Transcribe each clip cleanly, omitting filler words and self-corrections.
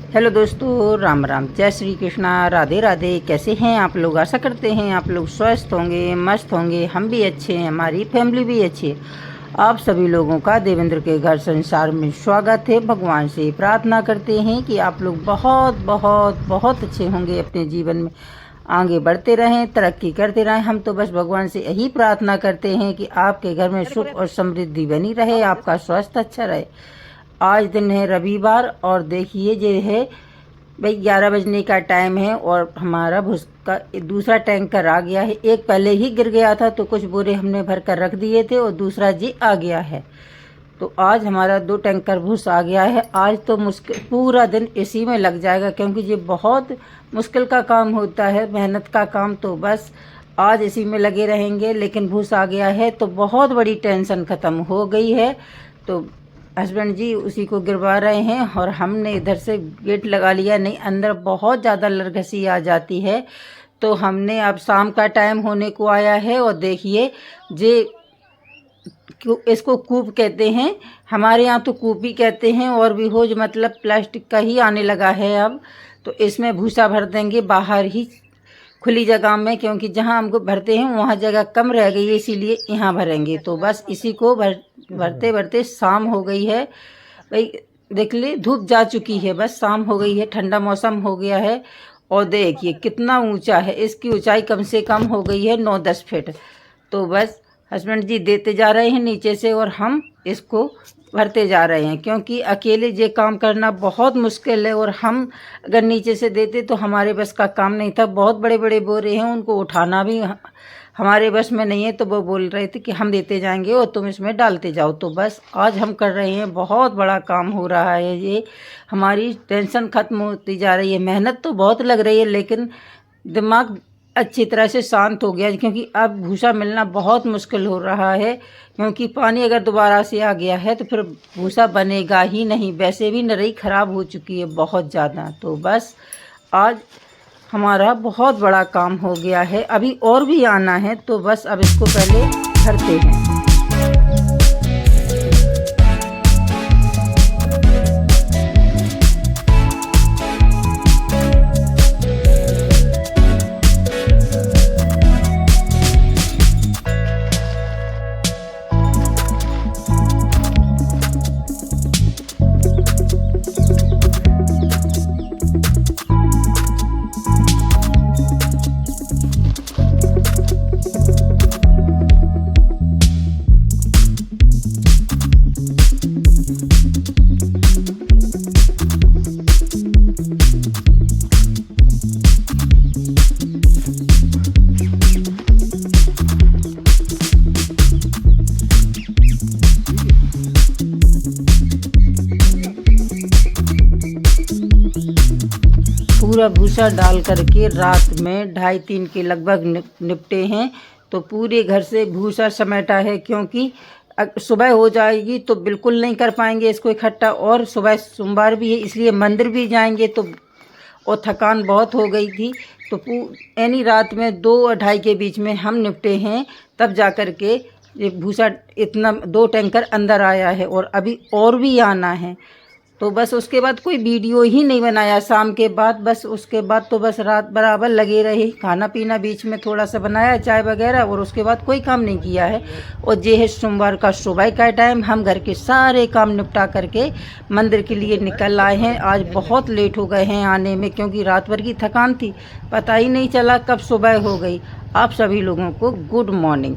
Hello दोस्तों, राम राम, जय श्री कृष्णा, राधे राधे। कैसे हैं आप लोग? आशा करते हैं आप लोग स्वस्थ होंगे, मस्त होंगे। हम भी अच्छे हैं, हमारी फैमिली भी अच्छी है। आप सभी लोगों का देवेंद्र के घर संसार में स्वागत है। भगवान से प्रार्थना करते हैं कि आप लोग बहुत बहुत बहुत अच्छे होंगे, अपने जीवन में आगे बढ़ते रहें, तरक्की करते रहें। हम तो बस भगवान से यही प्रार्थना करते हैं कि आपके घर में सुख और समृद्धि बनी रहे, आपका स्वास्थ्य अच्छा रहे। आज दिन है रविवार और देखिए ये है भाई 11 बजने का टाइम है और हमारा भूस का दूसरा टैंकर आ गया है। एक पहले ही गिर गया था तो कुछ बोरे हमने भर कर रख दिए थे और दूसरा जी आ गया है। तो आज हमारा 2 टैंकर भूस आ गया है। आज तो मुश्किल पूरा दिन इसी में लग जाएगा, क्योंकि ये बहुत मुश्किल का काम होता है, मेहनत का काम। तो बस आज इसी में लगे रहेंगे। लेकिन भूस आ गया है तो बहुत बड़ी टेंशन ख़त्म हो गई है। तो हस्बैंड जी उसी को गिरवा रहे हैं और हमने इधर से गेट लगा लिया। नहीं, अंदर बहुत ज़्यादा लरघसी आ जाती है। तो हमने अब शाम का टाइम होने को आया है और देखिए जे इसको कूप कहते हैं, हमारे यहाँ तो कूप ही कहते हैं। और भी हो जो मतलब प्लास्टिक का ही आने लगा है अब। तो इसमें भूसा भर देंगे बाहर ही खुली जगह में, क्योंकि जहाँ हमको भरते हैं वहाँ जगह कम रह गई है, इसीलिए यहाँ भरेंगे। तो बस इसी को भरते भरते शाम हो गई है भाई। देख ले, धूप जा चुकी है, बस शाम हो गई है, ठंडा मौसम हो गया है। और देखिए कितना ऊंचा है, इसकी ऊंचाई कम से कम हो गई है 9-10 फीट। तो बस हस्बैंड जी देते जा रहे हैं नीचे से और हम इसको भरते जा रहे हैं, क्योंकि अकेले ये काम करना बहुत मुश्किल है। और हम अगर नीचे से देते तो हमारे बस का काम नहीं था। बहुत बड़े बड़े बोरे हैं, उनको उठाना भी हमारे बस में नहीं है। तो वो बोल रहे थे कि हम देते जाएंगे और तुम इसमें डालते जाओ। तो बस आज हम कर रहे हैं, बहुत बड़ा काम हो रहा है ये। हमारी टेंशन ख़त्म होती जा रही है। मेहनत तो बहुत लग रही है, लेकिन दिमाग अच्छी तरह से शांत हो गया, क्योंकि अब भूसा मिलना बहुत मुश्किल हो रहा है। क्योंकि पानी अगर दोबारा से आ गया है तो फिर भूसा बनेगा ही नहीं। वैसे भी नरई ख़राब हो चुकी है बहुत ज़्यादा। तो बस आज हमारा बहुत बड़ा काम हो गया है, अभी और भी आना है। तो बस अब इसको पहले भरते हैं। पूरा भूसा डाल करके रात में 2:30-3 के लगभग निपटे हैं। तो पूरे घर से भूसा समेटा है, क्योंकि सुबह हो जाएगी तो बिल्कुल नहीं कर पाएंगे इसको इकट्ठा। और सुबह सोमवार भी है, इसलिए मंदिर भी जाएंगे। तो और थकान बहुत हो गई थी। तो यानी रात में 2-2:30 के बीच में हम निपटे हैं। तब जा कर के ये भूसा इतना 2 टैंकर अंदर आया है और अभी और भी आना है। तो बस उसके बाद कोई वीडियो ही नहीं बनाया शाम के बाद। बस उसके बाद तो बस रात बराबर लगे रहे, खाना पीना बीच में थोड़ा सा बनाया, चाय वगैरह, और उसके बाद कोई काम नहीं किया है। और ये है सोमवार का सुबह का टाइम। हम घर के सारे काम निपटा करके मंदिर के लिए निकल आए हैं। आज बहुत लेट हो गए हैं आने में, क्योंकि रात भर की थकान थी, पता ही नहीं चला कब सुबह हो गई। आप सभी लोगों को गुड मॉर्निंग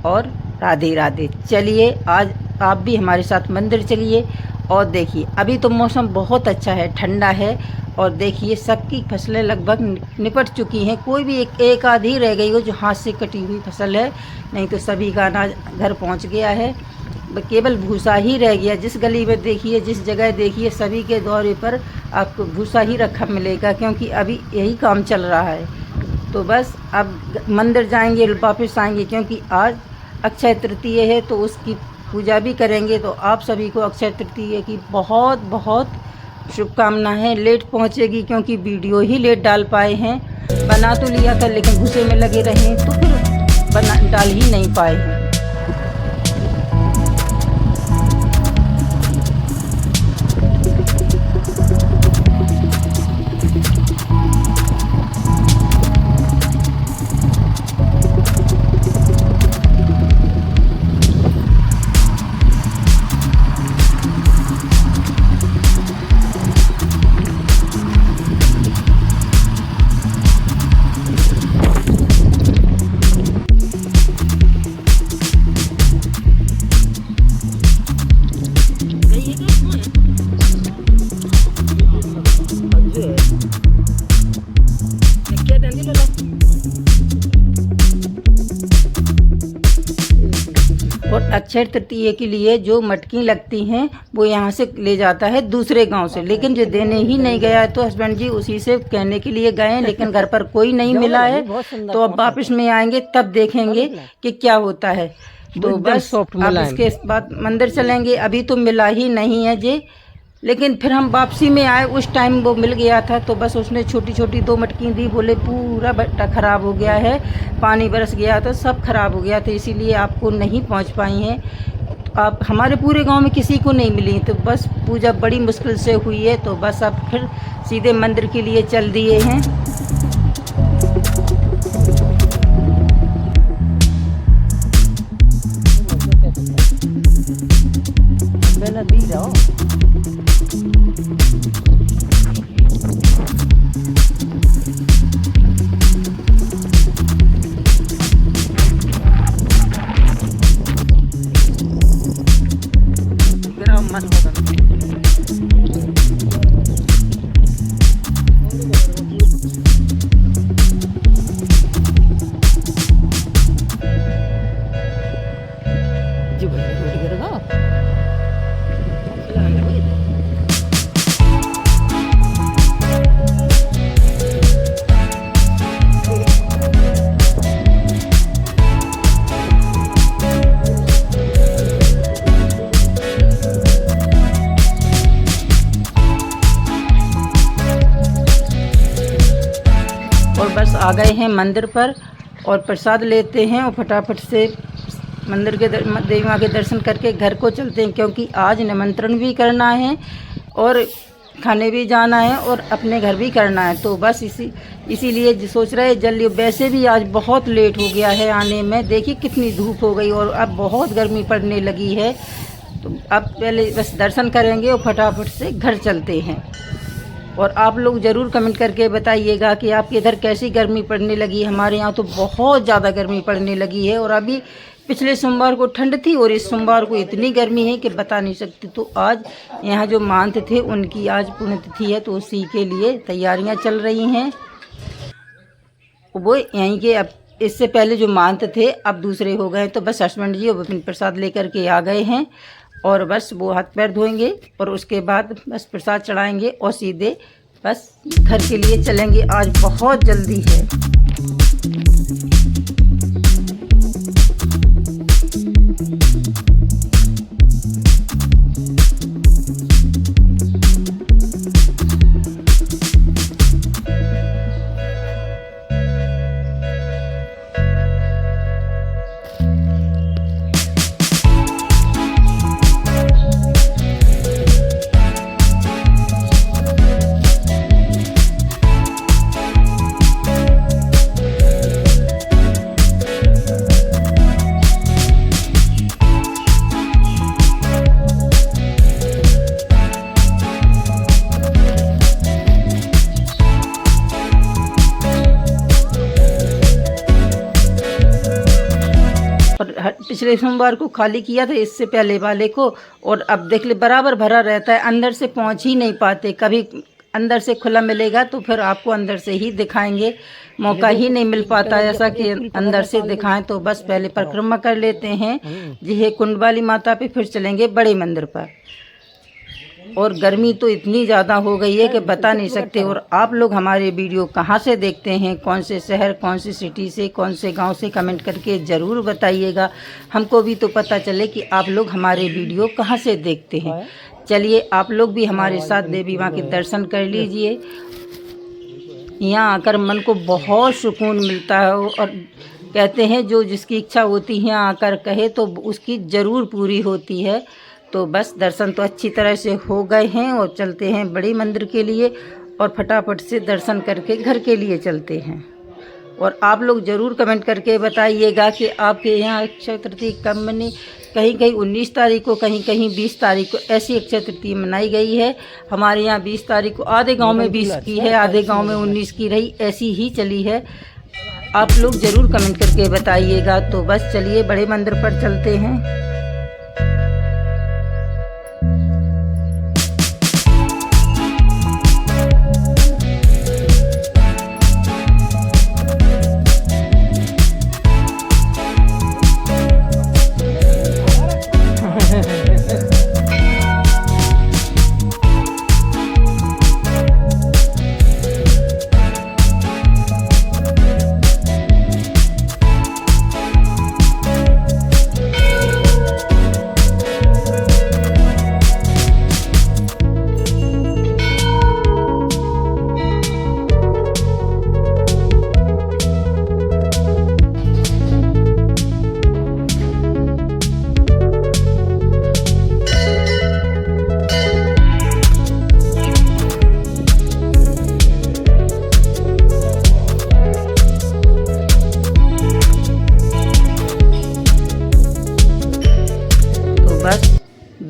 और राधे राधे। चलिए आज आप भी हमारे साथ मंदिर चलिए। और देखिए अभी तो मौसम बहुत अच्छा है, ठंडा है। और देखिए सबकी फसलें लगभग निपट चुकी हैं। कोई भी एक आधी रह गई हो जो हाथ से कटी हुई फसल है, नहीं तो सभी का अनाज घर पहुंच गया है। केवल भूसा ही रह गया। जिस गली में देखिए, जिस जगह देखिए, सभी के दौरे पर आपको भूसा ही रखा मिलेगा, क्योंकि अभी यही काम चल रहा है। तो बस अब मंदिर जाएंगे, वापस आएंगे, क्योंकि आज अक्षय तृतीया है तो उसकी पूजा भी करेंगे। तो आप सभी को अक्षय तृतीया की बहुत बहुत शुभकामनाएं। लेट पहुंचेगी क्योंकि वीडियो ही लेट डाल पाए हैं। बना तो लिया था लेकिन भूसे में लगे रहे तो फिर डाल ही नहीं पाए हैं। अक्षय तृतीया के लिए जो मटकी लगती हैं वो यहाँ से ले जाता है दूसरे गांव से, लेकिन जो देने ही नहीं गया है तो हस्बैंड जी उसी से कहने के लिए गए हैं, लेकिन घर पर कोई नहीं मिला है। तो अब वापस में आएंगे तब देखेंगे कि क्या होता है। तो बस अब इसके बाद मंदिर चलेंगे। अभी तो मिला ही नहीं है जी, लेकिन फिर हम वापसी में आए उस टाइम वो मिल गया था। तो बस उसने छोटी छोटी 2 मटकी दी, बोले पूरा बट्टा ख़राब हो गया है, पानी बरस गया था, सब खराब हो गया था, इसीलिए आपको नहीं पहुंच पाई हैं। आप हमारे पूरे गांव में किसी को नहीं मिली, तो बस पूजा बड़ी मुश्किल से हुई है। तो बस अब फिर सीधे मंदिर के लिए चल दिए हैं। और बस आ गए हैं मंदिर पर और प्रसाद लेते हैं और फटाफट से मंदिर के देवी माँ के दर्शन करके घर को चलते हैं, क्योंकि आज निमंत्रण भी करना है और खाने भी जाना है और अपने घर भी करना है। तो बस इसीलिए सोच रहे जल्दी। वैसे भी आज बहुत लेट हो गया है आने में, देखिए कितनी धूप हो गई और अब बहुत गर्मी पड़ने लगी है। तो अब पहले बस दर्शन करेंगे और फटाफट से घर चलते हैं। और आप लोग ज़रूर कमेंट करके बताइएगा कि आपके इधर कैसी गर्मी पड़ने लगी। हमारे यहाँ तो बहुत ज़्यादा गर्मी पड़ने लगी है और अभी पिछले सोमवार को ठंड थी और इस सोमवार को इतनी गर्मी है कि बता नहीं सकती। तो आज यहाँ जो महंत थे उनकी आज पुण्यतिथि है, तो उसी के लिए तैयारियाँ चल रही हैं। वो यहीं के अब इससे पहले जो महंत थे अब दूसरे हो गए। तो बस हस्बैंड जी वो प्रसाद लेकर के आ गए हैं और बस वो हाथ पैर धोएंगे और उसके बाद बस प्रसाद चढ़ाएंगे और सीधे बस घर के लिए चलेंगे। आज बहुत जल्दी है। पिछले सोमवार को खाली किया था इससे पहले वाले को, और अब देख ले बराबर भरा रहता है, अंदर से पहुंच ही नहीं पाते। कभी अंदर से खुला मिलेगा तो फिर आपको अंदर से ही दिखाएंगे, मौका ही नहीं मिल पाता ऐसा कि अंदर से दिखाएं। तो बस पहले परिक्रमा कर लेते हैं जी है कुंड वाली माता पे, फिर चलेंगे बड़े मंदिर पर। और गर्मी तो इतनी ज़्यादा हो गई है कि बता नहीं सकते। और आप लोग हमारे वीडियो कहाँ से देखते हैं, कौन से शहर, कौन सी सिटी से, कौन से गांव से, कमेंट करके ज़रूर बताइएगा, हमको भी तो पता चले कि आप लोग हमारे वीडियो कहाँ से देखते हैं। चलिए आप लोग भी हमारे साथ देवी माँ के दर्शन कर लीजिए। यहाँ आकर मन को बहुत सुकून मिलता है और कहते हैं जो जिसकी इच्छा होती है यहाँ आकर कहे तो उसकी ज़रूर पूरी होती है। तो बस दर्शन तो अच्छी तरह से हो गए हैं और चलते हैं बड़े मंदिर के लिए और फटाफट से दर्शन करके घर के लिए चलते हैं। और आप लोग ज़रूर कमेंट करके बताइएगा कि आपके यहाँ अक्षय तृतीया कब मनी। कहीं कहीं 19 तारीख को, कहीं कहीं 20 तारीख को ऐसी अक्षय तृतीया मनाई गई है। हमारे यहाँ 20 तारीख को आधे गांव में 20 की है, आधे गांव में 19 की रही, ऐसी ही चली है। आप लोग ज़रूर कमेंट करके बताइएगा। तो बस चलिए बड़े मंदिर पर चलते हैं।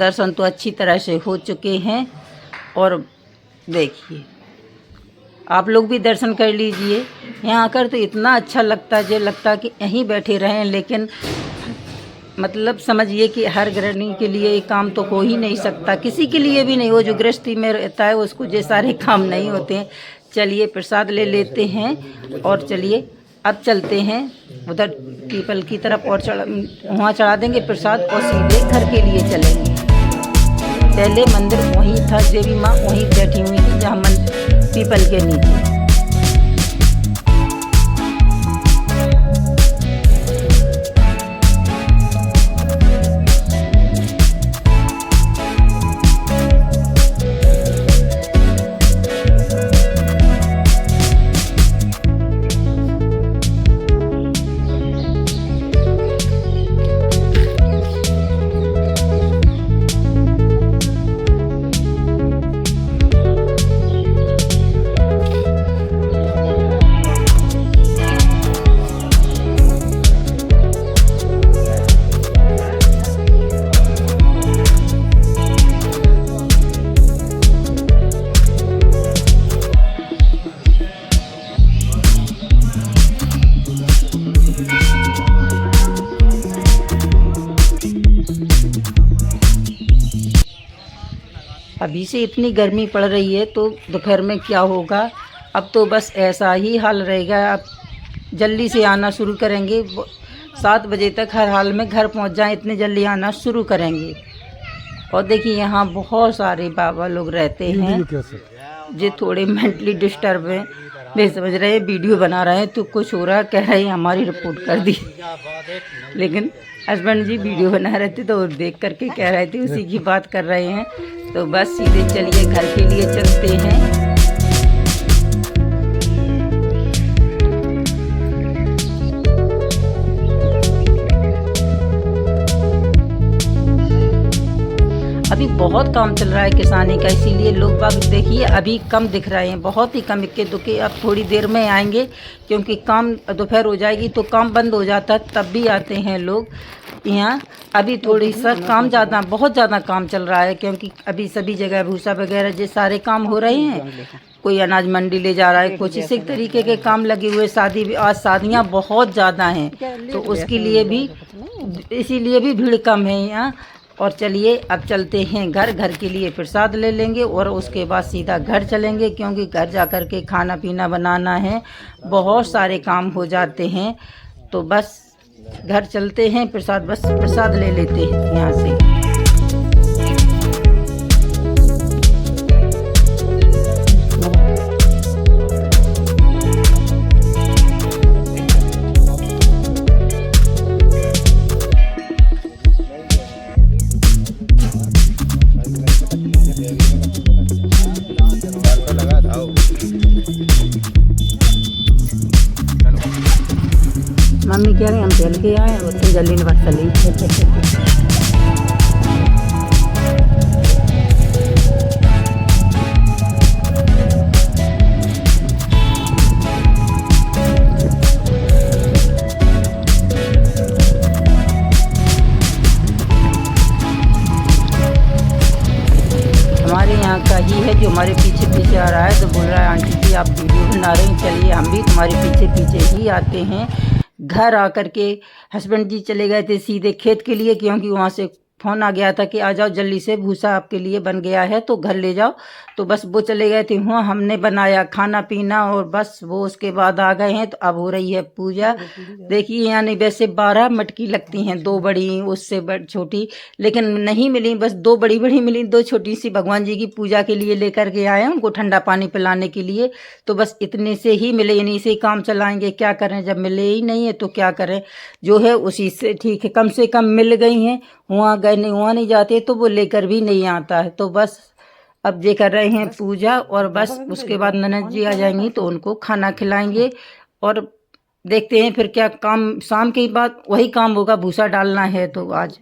दर्शन तो अच्छी तरह से हो चुके हैं। और देखिए आप लोग भी दर्शन कर लीजिए। यहाँ आकर तो इतना अच्छा लगता है, जो लगता है कि यहीं बैठे रहें। लेकिन मतलब समझिए कि हर गृहिणी के लिए ये काम तो हो ही नहीं सकता, किसी के लिए भी नहीं। वो जो गृहस्थी में रहता है उसको ये सारे काम नहीं होते हैं। चलिए प्रसाद ले लेते हैं और चलिए अब चलते हैं उधर पीपल की तरफ और वहाँ चढ़ा देंगे प्रसाद और सीधे घर के लिए चलेंगे। पहले मंदिर वहीं था, देवी माँ वहीं बैठी हुई थी जहाँ पीपल के नीचे। अभी से इतनी गर्मी पड़ रही है तो दोपहर में क्या होगा। अब तो बस ऐसा ही हाल रहेगा। अब जल्दी से आना शुरू करेंगे, 7 बजे तक हर हाल में घर पहुंच जाएं, इतने जल्दी आना शुरू करेंगे। और देखिए यहाँ बहुत सारे बाबा लोग रहते हैं जो थोड़े मेंटली डिस्टर्ब हैं। वे समझ रहे हैं वीडियो बना रहे हैं तो कुछ हो रहा है, कह रहे हैं हमारी रिपोर्ट कर दी। लेकिन हस्बैंड जी वीडियो बना रहे थे तो देख करके कह रहे थे उसी की बात कर रहे हैं। तो बस सीधे चलिए घर के लिए चलते हैं। अभी बहुत काम चल रहा है किसानी का, इसीलिए लोग बाग देखिए अभी कम दिख रहे हैं, बहुत ही कम इक्के दुक्के। अब थोड़ी देर में आएंगे क्योंकि काम दोपहर हो जाएगी तो काम बंद हो जाता है, तब भी आते हैं लोग यहाँ। अभी थोड़ी सा काम ज़्यादा, बहुत ज़्यादा काम चल रहा है क्योंकि अभी सभी जगह भूसा वगैरह जो सारे काम हो रहे हैं। कोई अनाज मंडी ले जा रहा है, कुछ इसी तरीके के काम लगे हुए। शादी भी, आज शादियाँ बहुत ज़्यादा हैं तो उसके लिए भी, इसीलिए भी भीड़ कम है यहाँ। और चलिए अब चलते हैं घर के लिए प्रसाद ले लेंगे और उसके बाद सीधा घर चलेंगे क्योंकि घर जा कर के खाना पीना बनाना है, बहुत सारे काम हो जाते हैं। तो बस घर चलते हैं, प्रसाद ले लेते हैं यहाँ से। मम्मी कह रही हम चल के आए, उतनी जल्दी नहीं बात चली। हमारे यहाँ का ही है जो हमारे पीछे पीछे आ रहा है, तो बोल रहा है आंटी जी आप वीडियो बना रहे हैं, चलिए हम भी तुम्हारे पीछे पीछे ही आते हैं। घर आकर के हस्बैंड जी चले गए थे सीधे खेत के लिए क्योंकि वहाँ से फ़ोन आ गया था कि आ जाओ जल्दी से, भूसा आपके लिए बन गया है तो घर ले जाओ। तो बस वो चले गए थे, वहाँ हमने बनाया खाना पीना और बस वो उसके बाद आ गए हैं। तो अब हो रही है पूजा। देखिए यानी वैसे 12 मटकी लगती हैं, 2 बड़ी उससे छोटी, लेकिन नहीं मिली, बस 2 बड़ी बड़ी मिली, 2 छोटी सी भगवान जी की पूजा के लिए लेकर के आए हैं, उनको ठंडा पानी पिलाने के लिए। तो बस इतने से ही मिले, इन्हीं से ही काम चलाएंगे, क्या करें जब मिले ही नहीं है तो क्या करें, जो है उसी से ठीक है। कम से कम मिल गई हैं, वहाँ गए नहीं, वहाँ नहीं जाते तो वो लेकर भी नहीं आता है। तो बस अब ये कर रहे हैं पूजा और बस उसके बाद ननद जी आ जाएंगी तो उनको खाना खिलाएंगे और देखते हैं फिर क्या काम। शाम के बाद वही काम होगा, भूसा डालना है तो आज।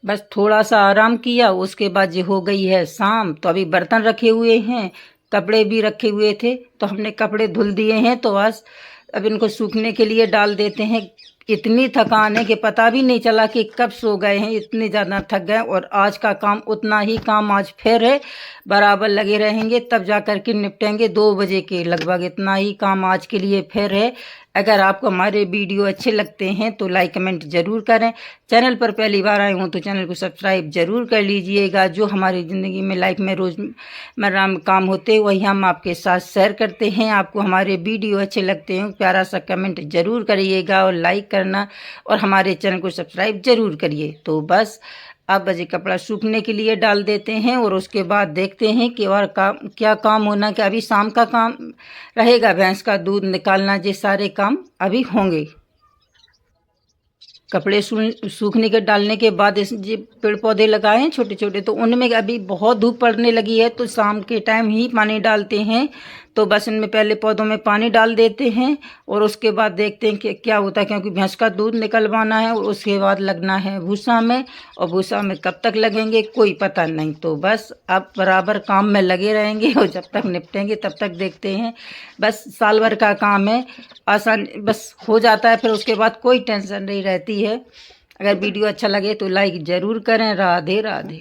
बस थोड़ा सा आराम किया, उसके बाद ये हो गई है शाम। तो अभी बर्तन रखे हुए हैं, कपड़े भी रखे हुए थे, तो हमने कपड़े धुल दिए हैं। तो बस अब इनको सूखने के लिए डाल देते हैं। इतनी थकान है कि पता भी नहीं चला कि कब सो गए हैं, इतने ज़्यादा थक गए। और आज का काम उतना ही काम आज फिर है, बराबर लगे रहेंगे तब जा कर के निपटेंगे 2 बजे के लगभग। इतना ही काम आज के लिए फिर है। अगर आपको हमारे वीडियो अच्छे लगते हैं तो लाइक कमेंट ज़रूर करें। चैनल पर पहली बार आए हों तो चैनल को सब्सक्राइब ज़रूर कर लीजिएगा। जो हमारी ज़िंदगी में लाइफ में रोज़मर्रा में काम होते हैं वही हम आपके साथ शेयर करते हैं। आपको हमारे वीडियो अच्छे लगते हैं प्यारा सा कमेंट ज़रूर करिएगा और लाइक करना और हमारे चैनल को सब्सक्राइब ज़रूर करिए। तो बस अब बजे कपड़ा सूखने के लिए डाल देते हैं और उसके बाद देखते हैं कि और काम क्या काम होना। कि अभी शाम का काम रहेगा, भैंस का दूध निकालना, ये सारे काम अभी होंगे। कपड़े सूखने के डालने के बाद इस ये पेड़ पौधे लगाए हैं छोटे छोटे, तो उनमें अभी बहुत धूप पड़ने लगी है, तो शाम के टाइम ही पानी डालते हैं। तो बस इनमें पहले पौधों में पानी डाल देते हैं और उसके बाद देखते हैं कि क्या होता है, क्योंकि भैंस का दूध निकलवाना है और उसके बाद लगना है भूसा में। और भूसा में कब तक लगेंगे कोई पता नहीं। तो बस अब बराबर काम में लगे रहेंगे और जब तक निपटेंगे तब तक देखते हैं। बस साल भर का काम है, आसान बस हो जाता है, फिर उसके बाद कोई टेंशन नहीं रहती है। अगर वीडियो अच्छा लगे तो लाइक ज़रूर करें। राधे राधे।